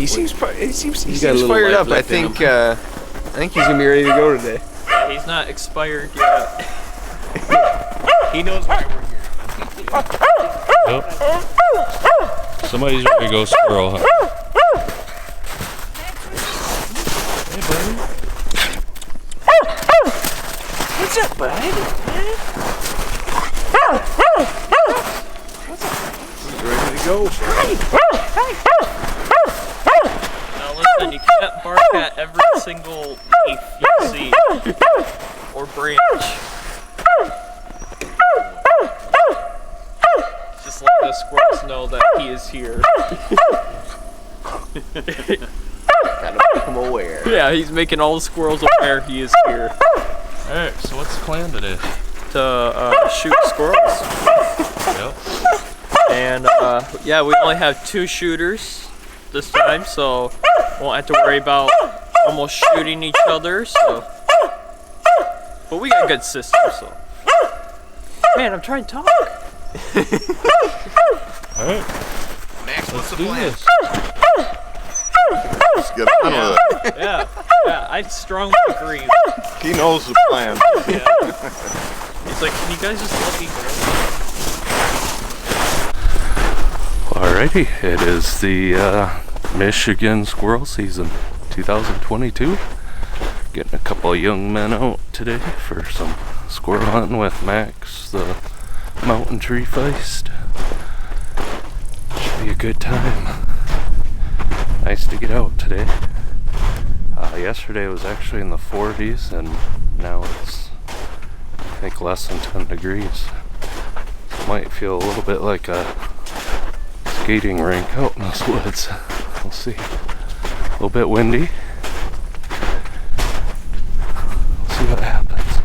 he seems fired life up. I left in think he's gonna be ready to go today. Yeah, he's not expired yet. He knows why we're here. Yep. Somebody's ready to go squirrel hunt. Hey, buddy. What's up, bud? He's ready to go. Now listen, you can't bark at every single leaf you see or branch. Just let the squirrels know that he is here. Gotta make him aware. Yeah, he's making all the squirrels aware he is here. Alright, so what's the plan today? To shoot squirrels. Yep. And yeah, we only have 2 shooters this time, so we won't have to worry about almost shooting each other. So, but we got a good system. So, man, I'm trying to talk. Alright. Max, what's the Do plan? this. Let's get on with it. Yeah, I strongly agree. He knows the plan. Yeah. He's like, can you guys just let me go? Alrighty, it is the Michigan squirrel season 2022. Getting a couple of young men out today for some squirrel hunting with Max, the mountain tree Feist. Should be a good time. Nice to get out today. Yesterday was actually in the 40s and now it's I think less than 10 degrees. So it might feel a little bit like a skating rink out in those woods. We'll see. A little bit windy. We'll see what happens.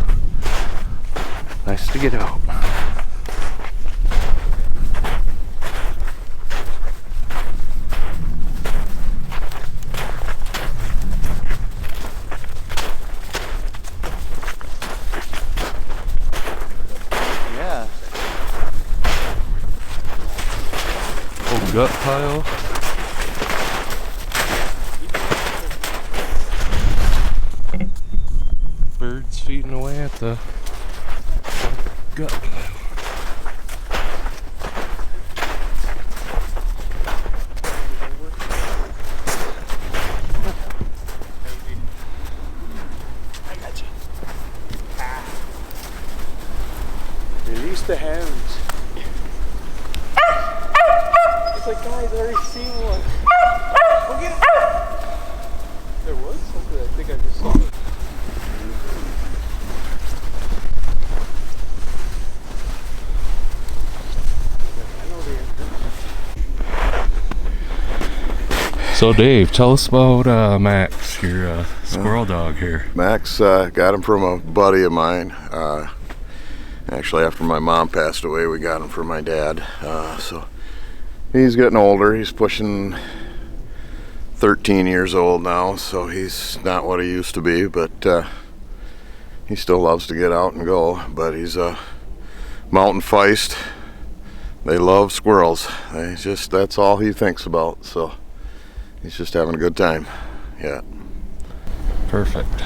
Nice to get out. Yeah. Old gut pile. Birds feeding away at the gut pile. Release the hounds. It's like, guys, I already seen one. Go get it. There was something, I think I just saw it. So Dave, tell us about Max, your squirrel dog here. Max got him from a buddy of mine. Actually, after my mom passed away, we got him for my dad. So he's getting older. He's pushing 13 years old now, so he's not what he used to be, but he still loves to get out and go. But he's a mountain Feist. They love squirrels. That's all he thinks about. So he's just having a good time. Yeah. Perfect.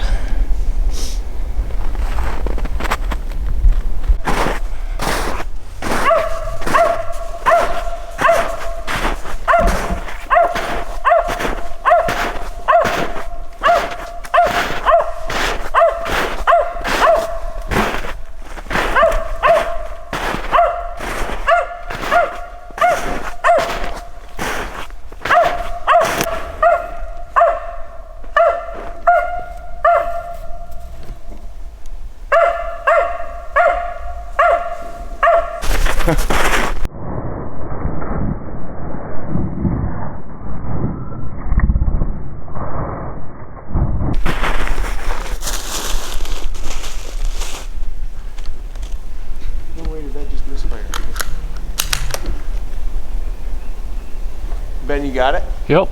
No way did that just misfire. Ben, you got it? Yep.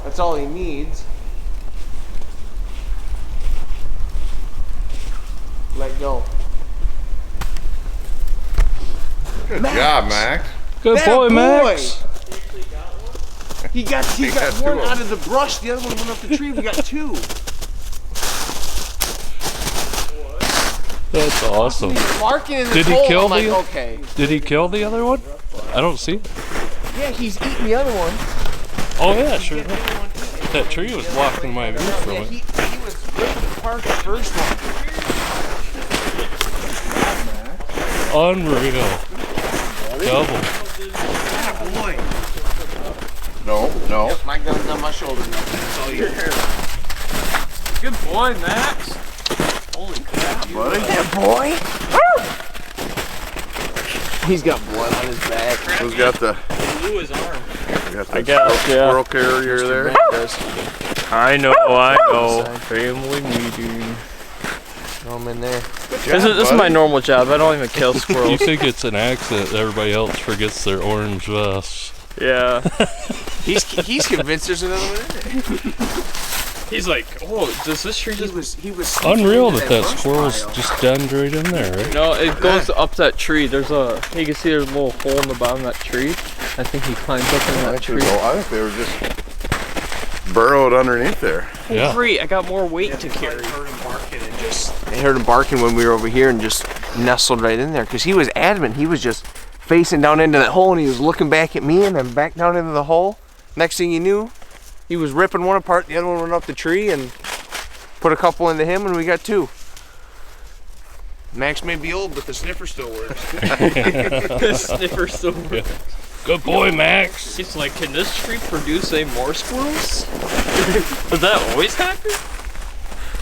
That's all he needs. Good job, Max. Good boy, Max. He got got one two of out of the brush. The other one went up the tree. We got two. That's awesome. He's barking in the Did he hole. kill I'm like, the- okay. Did he kill the other one? I don't see it. Yeah, he's eating the other one. Oh yeah, sure. Getting the other one eaten. That tree was blocking my view from Yeah, it. he was ripping apart the first one. Unreal. Double. Boy. No, no. Yep, my gun's on my shoulder now. That's all you hear. Good boy, Max. Holy crap, Buddy. Yeah, boy. He's got blood on his back. Who's got the? Blew his arm. Got the I guess, squirrel carrier there. I know. Family meeting. Throw him in there. This is my normal job. I don't even kill You squirrels. think it's an accident that everybody else forgets their orange vests. Yeah. He's convinced there's another one in there. He's like, oh, does this tree just... He was Unreal sneaking that into brush squirrel's pile. just denned right in there, right? No, it goes up that tree. There's a... You can see there's a little hole in the bottom of that tree. I think he climbs up in that tree. I think they were just burrowed underneath there. Yeah. Great, I got more weight to carry. I heard him barking when we were over here and just nestled right in there because he was adamant. He was just facing down into that hole and he was looking back at me and then back down into the hole. Next thing you knew, he was ripping one apart, the other one went up the tree and put a couple into him and we got two. Max may be old, but the sniffer still works. The sniffer still works. Good boy, Max. He's like, can this tree produce any more squirrels? Does that always happen?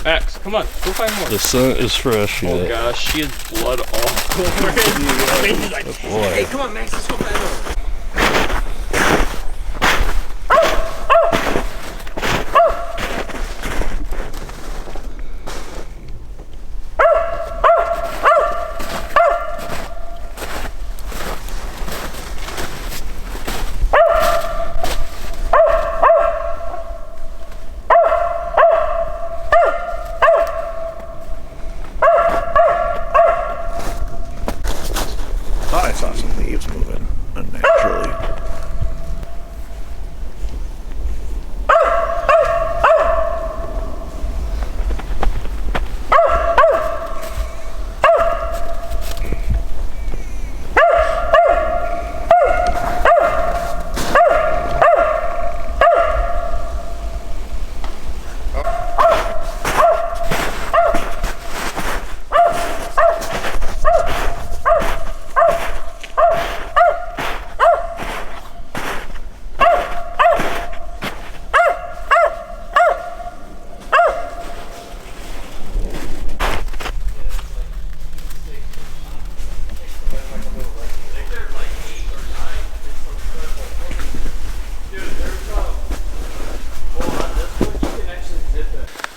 Max, come on, go find more. The sun is fresh Oh yet. gosh, she has blood all over it. He's like, Boy. Hey, come on, Max, let's go find one. Thought I saw some leaves moving unnaturally.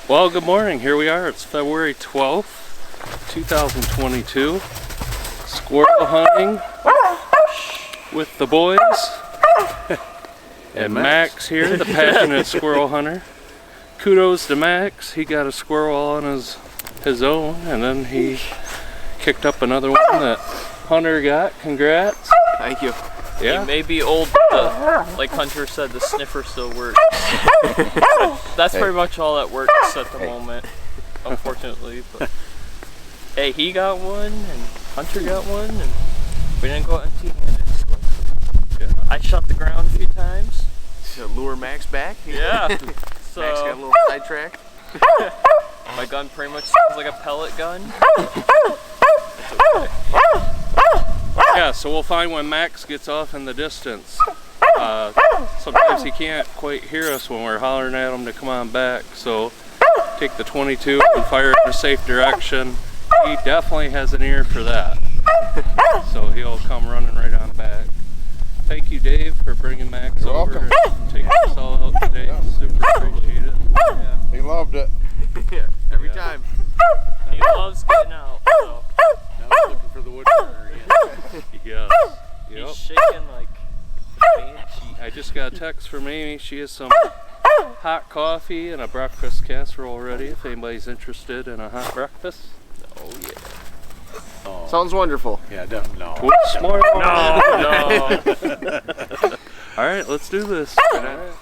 Well, good morning. Here we are. It's February 12th, 2022. Squirrel hunting with the boys. And Max here, the passionate squirrel hunter. Kudos to Max. He got a squirrel on his own, and then he kicked up another one that Hunter got. Congrats. Thank you. yeah. He may be old, but like Hunter said, the sniffer still works. That's pretty much all that works at the moment, unfortunately. But hey, he got one, and Hunter got one, and we didn't go empty-handed. So Yeah. I shot the ground a few times. To lure Max back. Yeah. Max got a So little sidetracked. my gun pretty much sounds like a pellet gun. It's okay. Yeah, so we'll find when Max gets off in the distance. Sometimes he can't quite hear us when we're hollering at him to come on back, so take the 22 and fire it in a safe direction. He definitely has an ear for that, so he'll come running right on back. Thank you, Dave, for bringing Max You're over welcome. and taking us all out today. Super appreciate it. Yeah. He loved it. Yeah, every Yeah. time. He loves getting out. So Now he's looking for the woodpecker again. Yes. he's Yep. shaking like a banshee. I just got a text from Amy. She has some hot coffee and a breakfast casserole ready if anybody's interested in a hot breakfast. Oh yeah. Sounds wonderful. Yeah, definitely. No. Twist more. No, no. All right, let's do this. All right.